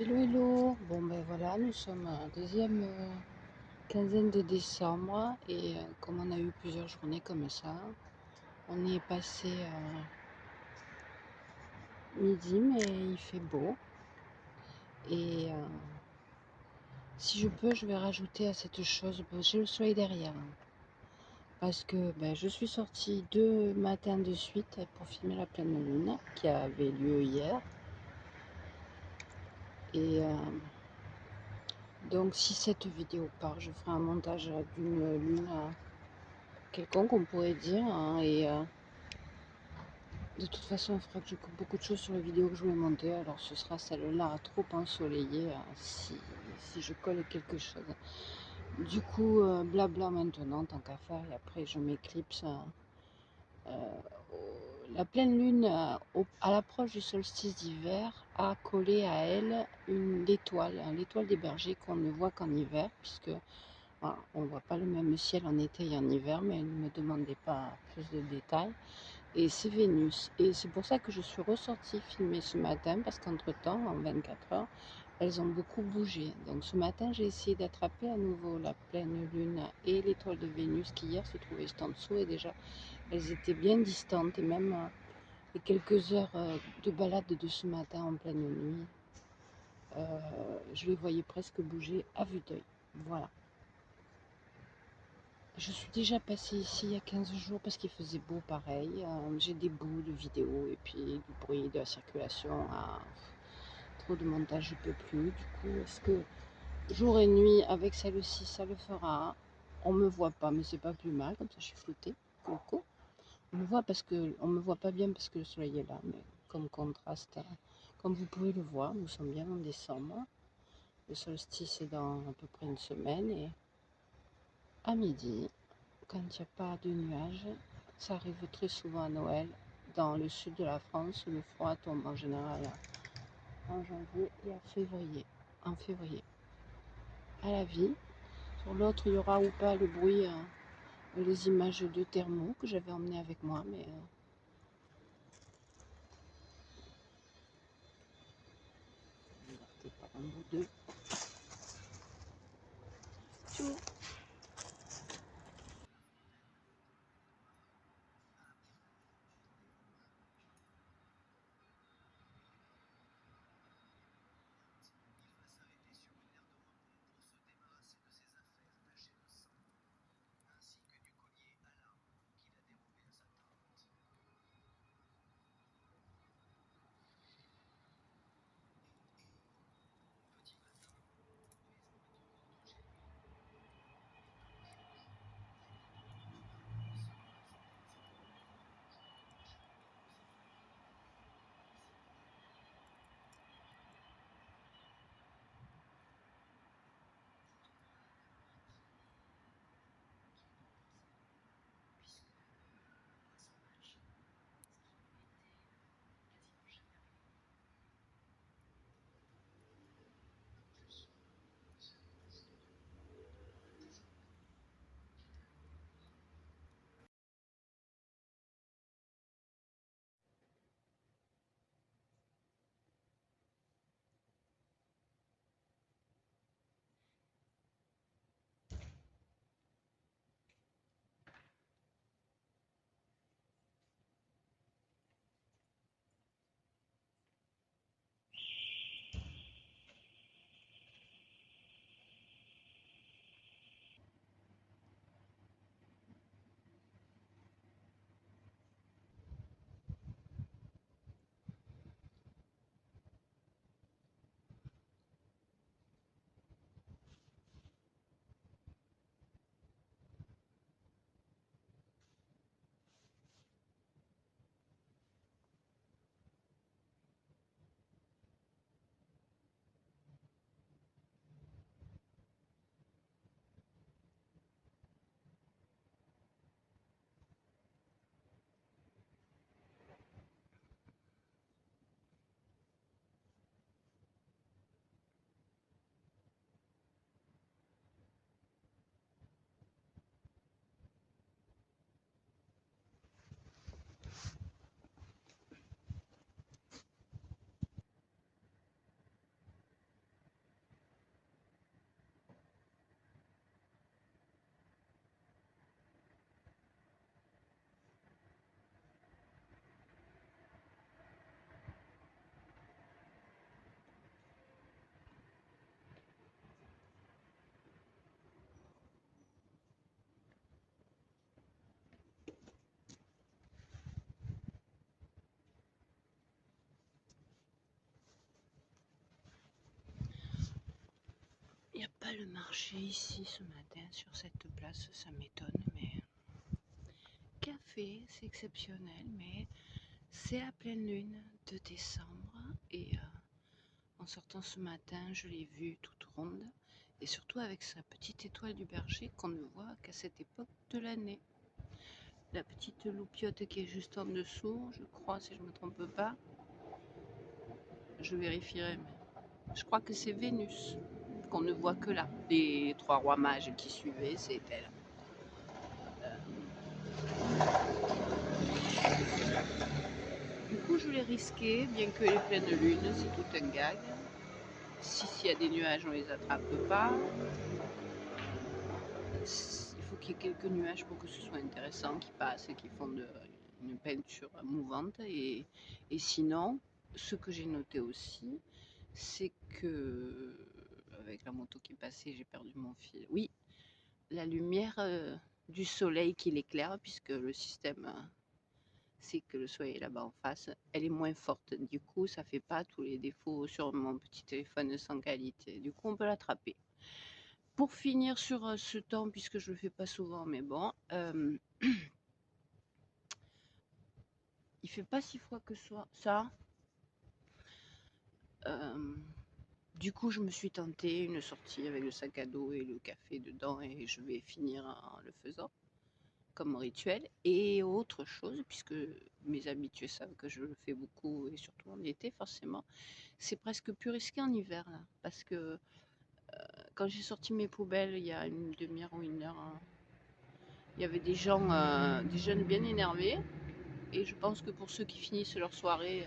Hello, hello. Bon, ben voilà, nous sommes à la deuxième quinzaine de décembre et comme on a eu plusieurs journées comme ça, on y est passé midi, mais il fait beau. Et si je peux, je vais rajouter à cette chose, j'ai le soleil derrière. Parce que je suis sortie 2 matins de suite pour filmer la pleine lune qui avait lieu hier. Et donc si cette vidéo part, je ferai un montage d'une lune quelconque, on pourrait dire, hein, et de toute façon, il faudra que je coupe beaucoup de choses sur la vidéo que je vais monter. Alors ce sera celle-là trop ensoleillée si je colle quelque chose. Du coup, blabla maintenant, tant qu'à faire. Et après, je m'éclipse. La pleine lune, à l'approche du solstice d'hiver, a collé à elle l'étoile des bergers qu'on ne voit qu'en hiver, puisque voilà, on ne voit pas le même ciel en été et en hiver, mais ne me demandez pas plus de détails. Et c'est Vénus. Et c'est pour ça que je suis ressortie filmer ce matin, parce qu'entre-temps, en 24 heures, elles ont beaucoup bougé. Donc ce matin, j'ai essayé d'attraper à nouveau la pleine lune et l'étoile de Vénus qui hier se trouvait juste en dessous. Et déjà, elles étaient bien distantes. Et même les quelques heures de balade de ce matin en pleine nuit, je les voyais presque bouger à vue d'œil. Voilà. Je suis déjà passée ici il y a 15 jours parce qu'il faisait beau pareil. J'ai des bouts de vidéos et puis du bruit, de la circulation. Trop de montage, je peux plus. Du coup, est-ce que jour et nuit avec celle-ci, ça le fera? On me voit pas, mais c'est pas plus mal. Comme ça, je suis flottée. Coco. On me voit parce que on me voit pas bien parce que le soleil est là, mais comme contraste, comme vous pouvez le voir, nous sommes bien en décembre. Le solstice est dans à peu près une semaine et à midi. Quand il n'y a pas de nuages, ça arrive très souvent à Noël. Dans le sud de la France, le froid tombe en général en janvier et en février. À la vie. Sur l'autre, il y aura ou pas le bruit, les images de thermo que j'avais emmené avec moi, mais par un bout de tout. le marché ici ce matin sur cette place, ça m'étonne, mais café, c'est exceptionnel, mais c'est à pleine lune de décembre et en sortant ce matin, je l'ai vue toute ronde et surtout avec sa petite étoile du berger qu'on ne voit qu'à cette époque de l'année. La petite loupiote qui est juste en dessous, je crois, si je ne me trompe pas, je vérifierai, mais je crois que c'est Vénus qu'on ne voit que là. Les trois rois mages qui suivaient, c'est elle. Du coup, je l'ai risqué, bien que les pleines lunes, c'est tout un gag. S'il y a des nuages, on les attrape pas. Il faut qu'il y ait quelques nuages pour que ce soit intéressant, qui passent et qui font une peinture mouvante. Et sinon, ce que j'ai noté aussi, c'est que, avec la moto qui passait, j'ai perdu mon fil. Oui, la lumière du soleil qui l'éclaire, puisque le système c'est que le soleil est là-bas en face, elle est moins forte. Du coup, ça fait pas tous les défauts sur mon petit téléphone sans qualité. Du coup, on peut l'attraper. Pour finir sur ce temps, puisque je le fais pas souvent, mais bon, il fait pas si froid que ça. Du coup, je me suis tentée une sortie avec le sac à dos et le café dedans, et je vais finir en le faisant comme rituel. Et autre chose, puisque mes habitués savent que je le fais beaucoup, et surtout en été forcément, c'est presque plus risqué en hiver là, parce que quand j'ai sorti mes poubelles il y a une demi-heure ou une heure, hein, il y avait des gens, des jeunes bien énervés, et je pense que pour ceux qui finissent leur soirée,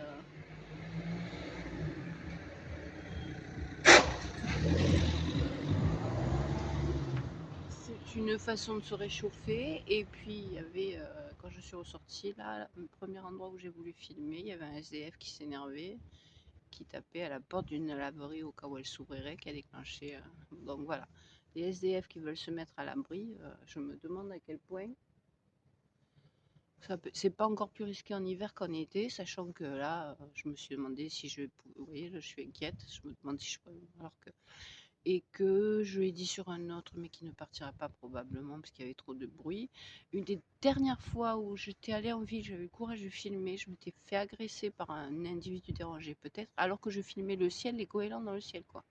c'est une façon de se réchauffer. Et puis il y avait, quand je suis ressortie là, le premier endroit où j'ai voulu filmer, il y avait un SDF qui s'énervait, qui tapait à la porte d'une laverie au cas où elle s'ouvrirait, qui a déclenché. Donc voilà, les SDF qui veulent se mettre à l'abri, je me demande à quel point c'est pas encore plus risqué en hiver qu'en été, sachant que là, je me suis demandé si je pouvais. Vous voyez, là, je suis inquiète. Je me demande si je peux. Et que je lui ai dit sur un autre, mais qui ne partira pas probablement parce qu'il y avait trop de bruit. Une des dernières fois où j'étais allée en ville, j'avais le courage de filmer, je m'étais fait agresser par un individu dérangé peut-être, alors que je filmais le ciel, les goélands dans le ciel, quoi.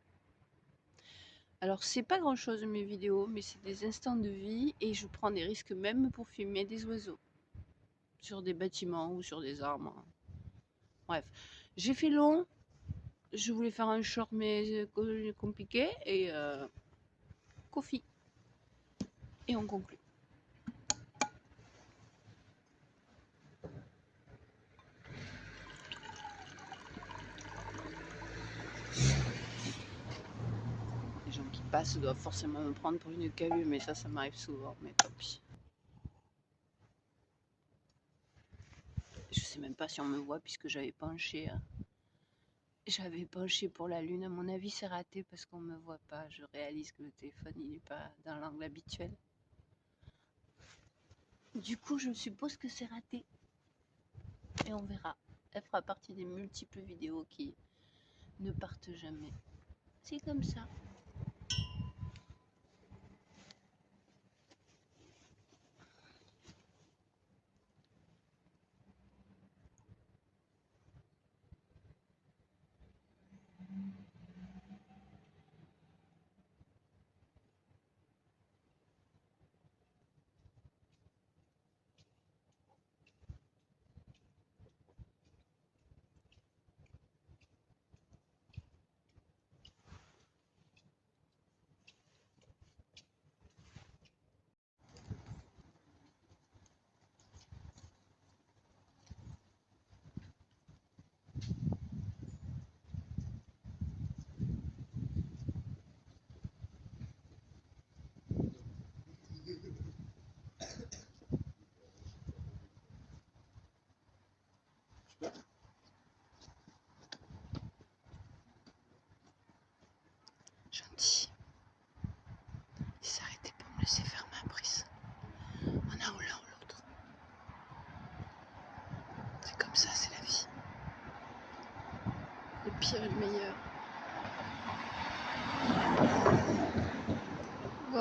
Alors c'est pas grand chose mes vidéos, mais c'est des instants de vie et je prends des risques même pour filmer des oiseaux sur des bâtiments ou sur des arbres. Bref, j'ai fait long. Je voulais faire un short mais compliqué et coffee. Et on conclut. Les gens qui passent doivent forcément me prendre pour une CAU, mais ça m'arrive souvent, mais tant pis. Je sais même pas si on me voit puisque j'avais penché. J'avais penché pour la lune. À mon avis, c'est raté parce qu'on me voit pas. Je réalise que le téléphone, il n'est pas dans l'angle habituel. Du coup, je suppose que c'est raté. Et on verra. Elle fera partie des multiples vidéos qui ne partent jamais. C'est comme ça.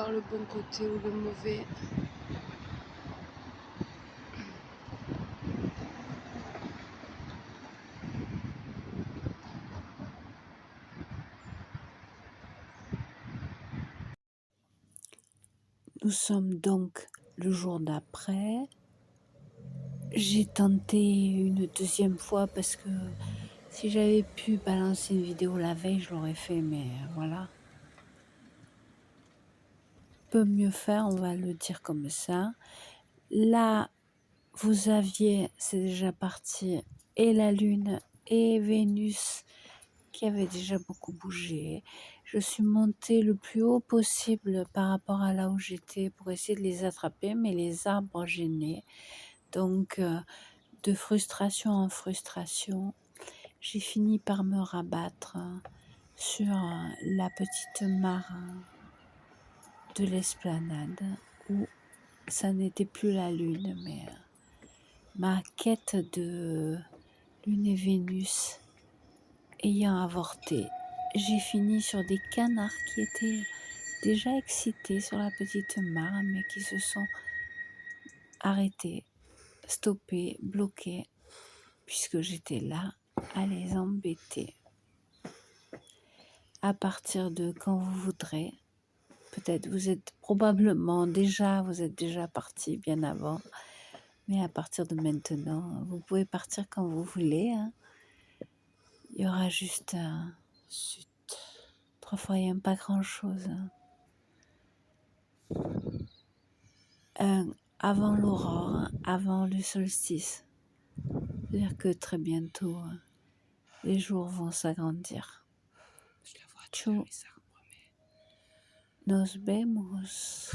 voir le bon côté ou le mauvais. Nous sommes donc le jour d'après. J'ai tenté une deuxième fois parce que si j'avais pu balancer une vidéo la veille, je l'aurais fait, mais voilà. Peut mieux faire, on va le dire comme ça. Là, vous aviez, c'est déjà parti, et la Lune et Vénus qui avaient déjà beaucoup bougé. Je suis montée le plus haut possible par rapport à là où j'étais pour essayer de les attraper, mais les arbres gênaient. Donc, de frustration en frustration, j'ai fini par me rabattre sur la petite mare de l'esplanade où ça n'était plus la Lune, mais ma quête de Lune et Vénus ayant avorté, j'ai fini sur des canards qui étaient déjà excités sur la petite mare, mais qui se sont arrêtés, stoppés, bloqués, puisque j'étais là à les embêter. À partir de quand vous voudrez, peut-être vous êtes déjà parti bien avant, mais à partir de maintenant, vous pouvez partir quand vous voulez. Hein. Il y aura juste 3 fois rien, pas grand-chose. Avant l'aurore, avant le solstice. C'est-à-dire que très bientôt, les jours vont s'agrandir. Ciao. Nos vemos.